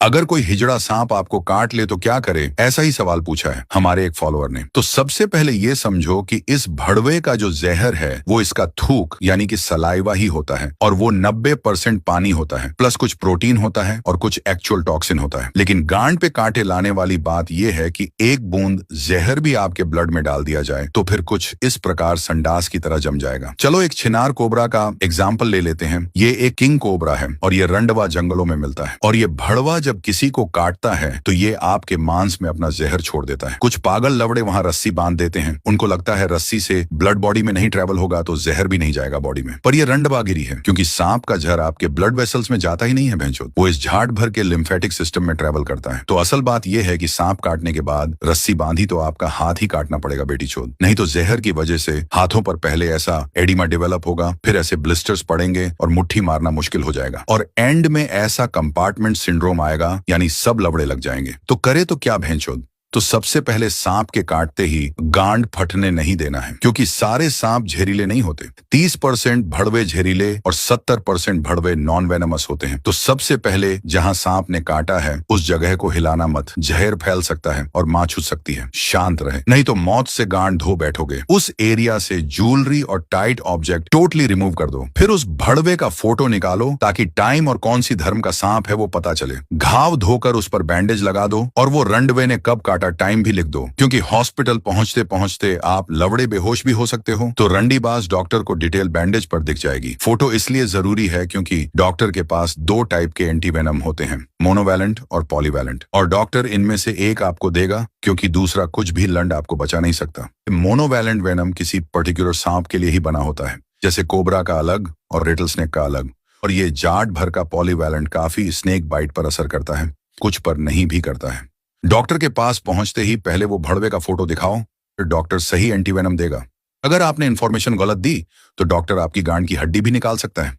अगर कोई हिजड़ा सांप आपको काट ले तो क्या करे, ऐसा ही सवाल पूछा है हमारे एक फॉलोअर ने। तो सबसे पहले ये समझो कि इस भड़वे का जो जहर है वो इसका थूक यानी कि सलाइवा ही होता है, और वो 90% पानी होता है, प्लस कुछ प्रोटीन होता है और कुछ एक्चुअल टॉक्सिन होता है। लेकिन गांड पे कांटे लाने वाली बात यह है कि एक बूंद जहर भी आपके ब्लड में डाल दिया जाए तो फिर कुछ इस प्रकार संडास की तरह जम जाएगा। चलो एक छिनार कोबरा का एग्जाम्पल ले लेते हैं। ये एक किंग कोबरा है और ये रंडवा जंगलों में मिलता है, और ये भड़वा जब किसी को काटता है तो ये आपके मांस में अपना जहर छोड़ देता है। कुछ पागल लवड़े वहां रस्सी बांध देते हैं, उनको लगता है रस्सी से ब्लड बॉडी में नहीं ट्रेवल होगा तो जहर भी नहीं जाएगा बॉडी में, पर ये रंडवागिरी है, क्योंकि सांप का जहर आपके ब्लड वेसल्स में जाता ही नहीं है भैंचोद, वो इस झाड़ भर के लिम्फेटिक सिस्टम में ट्रेवल करता है। तो असल बात यह है कि सांप काटने के बाद रस्सी बांधी तो आपका हाथ ही काटना पड़ेगा बेटी चोद, नहीं तो जहर की वजह से हाथों पर पहले ऐसा एडिमा डेवलप होगा, फिर ऐसे ब्लिस्टर्स पड़ेंगे और मुट्ठी मारना मुश्किल हो जाएगा, और एंड में ऐसा कंपार्टमेंट सिंड्रोम आएगा, यानी सब लवड़े लग जाएंगे। तो करे तो क्या भैंचोद? तो सबसे पहले सांप के काटते ही गांड फटने नहीं देना है, क्योंकि सारे सांप जहरीले नहीं होते। 30% भड़वे जहरीले और 70% भड़वे नॉन वेनमस होते हैं। तो सबसे पहले जहां सांप ने काटा है उस जगह को हिलाना मत, जहर फैल सकता है और मां छूट सकती है। शांत रहे, नहीं तो मौत से गांड धो बैठोगे। उस एरिया से ज्वेलरी और टाइट ऑब्जेक्ट टोटली रिमूव कर दो। फिर उस भड़वे का फोटो निकालो ताकि टाइम और कौन सी धर्म का सांप है वो पता चले। घाव धोकर उस पर बैंडेज लगा दो और वो रंडवे ने कब काटा टाइम भी लिख दो, क्योंकि हॉस्पिटल पहुंचते पहुंचते आप लवड़े बेहोश भी हो सकते हो। तो रंडीबाज डॉक्टर को डिटेल बैंडेज पर दिख जाएगी। फोटो इसलिए जरूरी है क्योंकि डॉक्टर के पास 2 टाइप के एंटीवेनम होते हैं, मोनोवैलेंट और पॉलीवैलेंट, और डॉक्टर इनमें से एक आपको देगा क्योंकि दूसरा कुछ भी लंड आपको बचा नहीं सकता। मोनोवैलेंट वेनम किसी पर्टिकुलर सांप के लिए ही बना होता है, जैसे कोबरा का अलग और रेटल स्नेक का अलग, और ये जाट भर का पॉलीवैलेंट काफी स्नेक बाइट पर असर करता है, कुछ पर नहीं भी करता है। डॉक्टर के पास पहुंचते ही पहले वो भड़वे का फोटो दिखाओ, फिर डॉक्टर सही एंटीवेनम देगा। अगर आपने इंफॉर्मेशन गलत दी तो डॉक्टर आपकी गांड की हड्डी भी निकाल सकता है।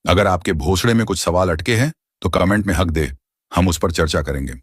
अगर आपके भोसड़े में कुछ सवाल अटके हैं तो कमेंट में हक दे, हम उस पर चर्चा करेंगे।